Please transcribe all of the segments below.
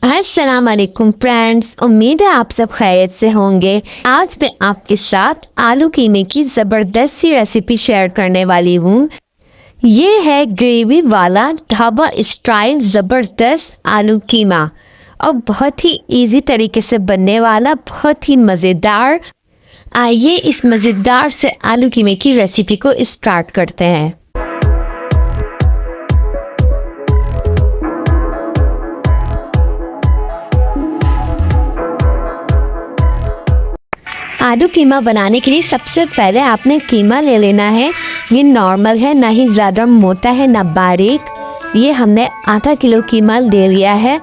अस्सलाम वालेकुम फ्रेंड्स, उम्मीद है आप सब खैरियत से होंगे। आज मैं आपके साथ आलू कीमे की ज़बरदस्त सी रेसिपी शेयर करने वाली हूँ। ये है ग्रेवी वाला ढाबा स्टाइल ज़बरदस्त आलू कीमा और बहुत ही इजी तरीके से बनने वाला बहुत ही मज़ेदार। आइए इस मज़ेदार से आलू कीमे की रेसिपी को स्टार्ट करते हैं। आलू कीमा बनाने के लिए सबसे पहले आपने कीमा ले लेना है। ये नॉर्मल है, ना ही ज़्यादा मोटा है ना बारीक। ये हमने आधा किलो कीमा ले लिया है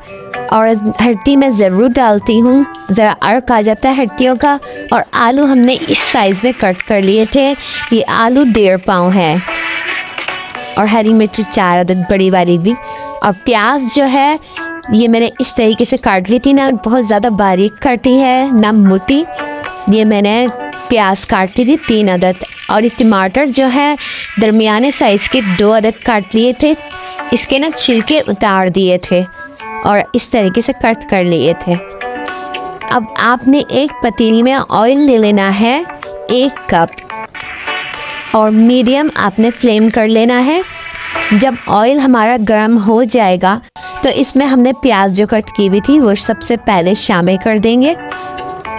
और हड्डी में ज़रूर डालती हूँ, ज़रा अर्क आ जाता है हड्डियों का। और आलू हमने इस साइज़ में कट कर लिए थे। ये आलू 1.5 पाव है और हरी मिर्च 4 अदद बड़ी वाली भी। और प्याज जो है ये मैंने इस तरीके से काट ली थी, ना बहुत ज़्यादा बारीक काटी है ना मोटी। ये मैंने प्याज काट ली थी 3 अदद। और ये टमाटर जो है दरमियाने साइज़ के 2 अदद काट लिए थे। इसके ना छिलके उतार दिए थे और इस तरीके से कट कर लिए थे। अब आपने एक पतीली में ऑयल ले लेना है 1 कप और मीडियम आपने फ्लेम कर लेना है। जब ऑयल हमारा गर्म हो जाएगा तो इसमें हमने प्याज जो कट की हुई थी वो सबसे पहले शामिल कर देंगे।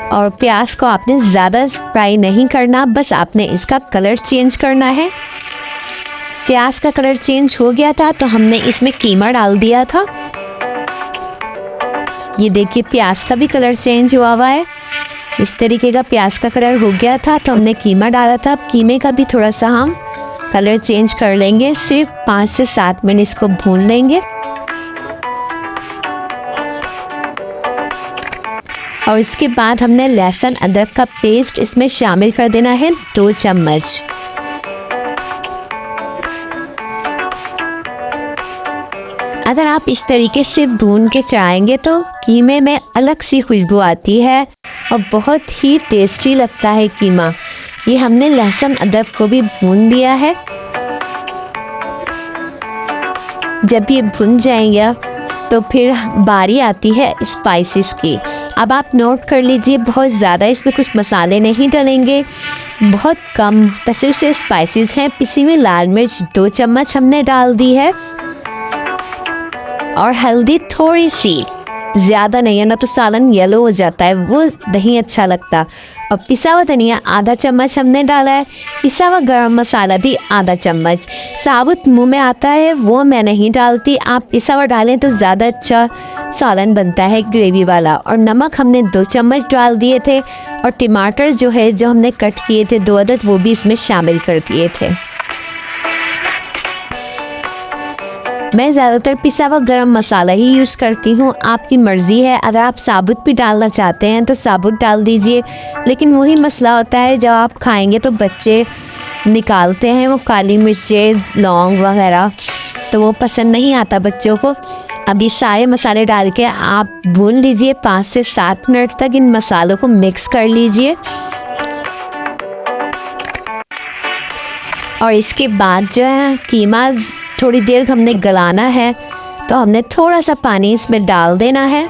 और प्याज को आपने ज़्यादा फ्राई नहीं करना, बस आपने इसका कलर चेंज करना है। प्याज का कलर चेंज हो गया था तो हमने इसमें कीमा डाल दिया था। ये देखिए प्याज का भी कलर चेंज हुआ है। इस तरीके का प्याज का कलर हो गया था तो हमने कीमा डाला था। अब कीमे का भी थोड़ा सा हम कलर चेंज कर लेंगे। सिर्फ 5 से 7 मिनट इसको भून लेंगे। और इसके बाद हमने लहसुन अदरक का पेस्ट इसमें शामिल कर देना है 2 चम्मच। अगर आप इस तरीके से भून के चलाएंगे तो कीमे में अलग सी खुशबू आती है और बहुत ही टेस्टी लगता है कीमा। ये हमने लहसुन अदरक को भी भून दिया है। जब ये भुन जाएंगे तो फिर बारी आती है स्पाइसेस की। अब आप नोट कर लीजिए, बहुत ज़्यादा इसमें कुछ मसाले नहीं डलेंगे, बहुत कम तसर से स्पाइसेस हैं। पिसी हुई लाल मिर्च 2 चम्मच हमने डाल दी है और हल्दी थोड़ी सी, ज़्यादा नहीं है ना तो सालन येलो हो जाता है, वो नहीं अच्छा लगता। और पिसा हुआ धनिया आधा चम्मच हमने डाला है। पिसा हुआ गरम मसाला भी आधा चम्मच। साबुत मुंह में आता है वो मैं नहीं डालती, आप पिसा हुआ डालें तो ज़्यादा अच्छा सालन बनता है ग्रेवी वाला। और नमक हमने 2 चम्मच डाल दिए थे। और टमाटर जो है जो हमने कट किए थे 2 अदद वो भी इसमें शामिल कर दिए थे। मैं ज़्यादातर पिसा हुआ गरम मसाला ही यूज़ करती हूँ, आपकी मर्ज़ी है। अगर आप साबुत भी डालना चाहते हैं तो साबुत डाल दीजिए, लेकिन वही मसला होता है जब आप खाएंगे तो बच्चे निकालते हैं वो काली मिर्चें लौंग वगैरह, तो वो पसंद नहीं आता बच्चों को। अभी सारे मसाले डाल के आप भून लीजिए 5 से 7 मिनट तक। इन मसालों को मिक्स कर लीजिए और इसके बाद जो है कीमा थोड़ी देर हमने गलाना है तो हमने थोड़ा सा पानी इसमें डाल देना है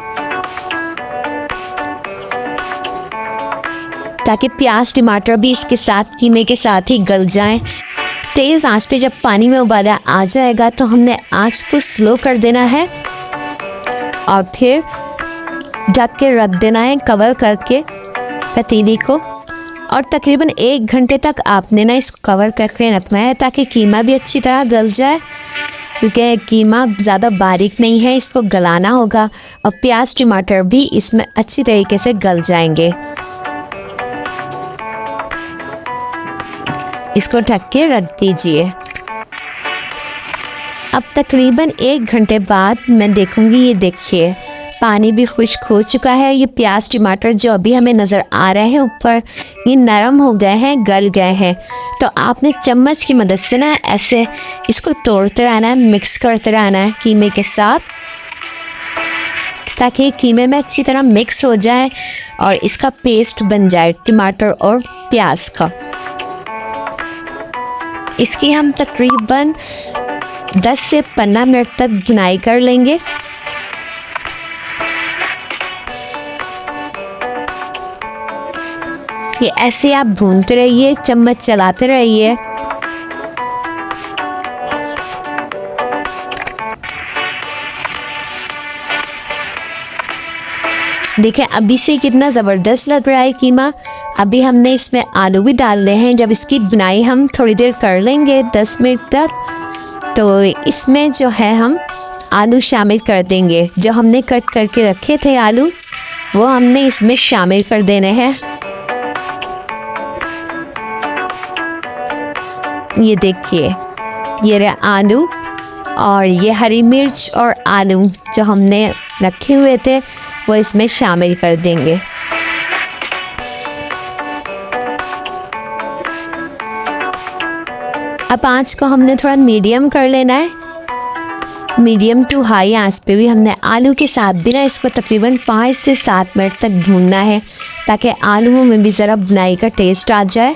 ताकि प्याज टमाटर भी इसके साथ कीमे के साथ ही गल जाएं। तेज़ आंच पे जब पानी में उबाला आ जाएगा तो हमने आंच को स्लो कर देना है और फिर ढक के रख देना है कवर करके पतीली को। और तकरीबन 1 घंटे तक आपने ना इसको कवर करके रखना है ताकि कीमा भी अच्छी तरह गल जाए, क्योंकि कीमा ज़्यादा बारीक नहीं है, इसको गलाना होगा। और प्याज टमाटर भी इसमें अच्छी तरीके से गल जाएंगे। इसको ढक के रख दीजिए। अब तकरीबन 1 घंटे बाद मैं देखूंगी, ये देखिए पानी भी खुश्क हो चुका है। ये प्याज टमाटर जो अभी हमें नज़र आ रहे हैं ऊपर, ये नरम हो गए हैं, गल गए हैं। तो आपने चम्मच की मदद से ना ऐसे इसको तोड़ते रहना है, मिक्स करते रहना है कीमे के साथ, ताकि कीमे में अच्छी तरह मिक्स हो जाए और इसका पेस्ट बन जाए टमाटर और प्याज का। इसकी हम तकरीबन 10 से 15 मिनट तक भुनाई कर लेंगे। ये ऐसे आप भूनते रहिए, चम्मच चलाते रहिए। देखिए अभी से कितना ज़बरदस्त लग रहा है कीमा। अभी हमने इसमें आलू भी डालने हैं। जब इसकी बुनाई हम थोड़ी देर कर लेंगे 10 मिनट तक, तो इसमें जो है हम आलू शामिल कर देंगे। जो हमने कट करके रखे थे आलू, वो हमने इसमें शामिल कर देने हैं। ये देखिए, ये रहा आलू और ये हरी मिर्च और आलू जो हमने रखे हुए थे वो इसमें शामिल कर देंगे। अब आंच को हमने थोड़ा मीडियम कर लेना है। मीडियम टू हाई आंच पे भी हमने आलू के साथ भी ना इसको तकरीबन 5 से 7 मिनट तक भूनना है, ताकि आलूओं में भी ज़रा बुनाई का टेस्ट आ जाए।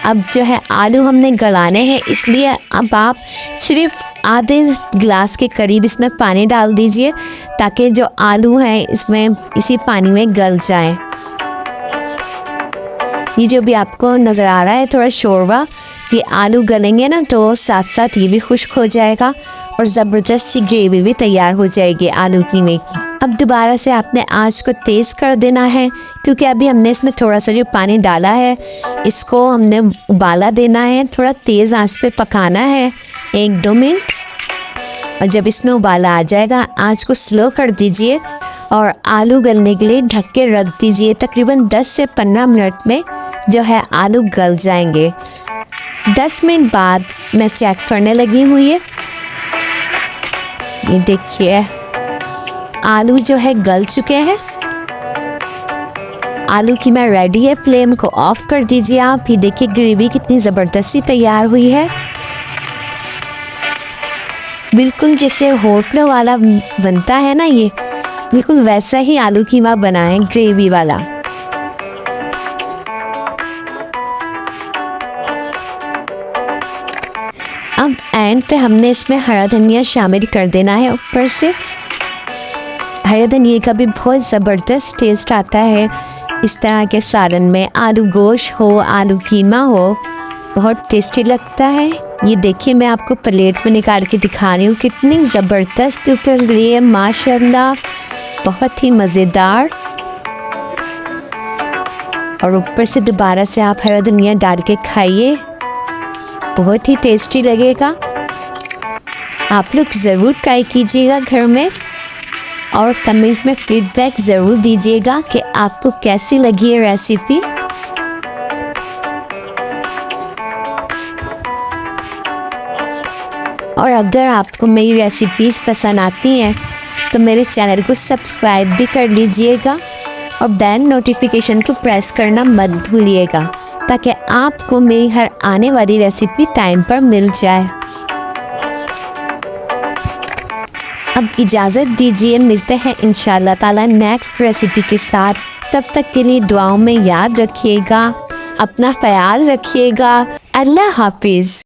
अब जो है आलू हमने गलाने हैं, इसलिए अब आप सिर्फ आधे गिलास के करीब इसमें पानी डाल दीजिए, ताकि जो आलू हैं इसमें इसी पानी में गल जाए। ये जो भी आपको नज़र आ रहा है थोड़ा शोरबा, ये आलू गलेंगे ना तो साथ साथ ये भी खुश्क हो जाएगा और ज़बरदस्त सी ग्रेवी भी तैयार हो जाएगी आलू कीमे की। अब दोबारा से आपने आंच को तेज़ कर देना है, क्योंकि अभी हमने इसमें थोड़ा सा जो पानी डाला है इसको हमने उबाला देना है। थोड़ा तेज़ आंच पे पकाना है 1-2 मिनट, और जब इसमें उबाला आ जाएगा आंच को स्लो कर दीजिए और आलू गलने के लिए ढक के रख दीजिए। तकरीबन 10 से 15 मिनट में जो है आलू गल जाएंगे। 10 मिनट बाद मैं चेक करने लगी हूँ। ये देखिए आलू जो है गल चुके हैं। आलू की मैं रेडी है। फ्लेम को ऑफ कर दीजिए आप। ये देखिए ग्रेवी कितनी ज़बरदस्ती तैयार हुई है, बिल्कुल जैसे होटलों वाला बनता है ना, ये बिल्कुल वैसा ही आलू कीमा बना है, ग्रेवी वाला। अब एंड पे हमने इसमें हरा धनिया शामिल कर देना है ऊपर से। हरे धनिया का भी बहुत ज़बरदस्त टेस्ट आता है इस तरह के सालन में। आलू गोश्त हो, आलू कीमा हो, बहुत टेस्टी लगता है। ये देखिए मैं आपको प्लेट में निकाल के दिखा रही हूँ, कितनी ज़बरदस्त उतर रही है माशाल्लाह, बहुत ही मज़ेदार। और ऊपर से दोबारा से आप हरा धनिया डाल के खाइए, बहुत ही टेस्टी लगेगा। आप लोग ज़रूर ट्राई कीजिएगा घर में और कमेंट में फीडबैक ज़रूर दीजिएगा कि आपको कैसी लगी है रेसिपी। और अगर आपको मेरी रेसिपीज़ पसंद आती हैं तो मेरे चैनल को सब्सक्राइब भी कर लीजिएगा और बेल नोटिफिकेशन को प्रेस करना मत भूलिएगा, ताकि आपको मेरी हर आने वाली रेसिपी टाइम पर मिल जाए। अब इजाज़त दीजिए, मिलते हैं इंशाल्लाह ताला नेक्स्ट रेसिपी के साथ। तब तक के लिए दुआओं में याद रखिएगा, अपना ख्याल रखिएगा। अल्लाह हाफिज़।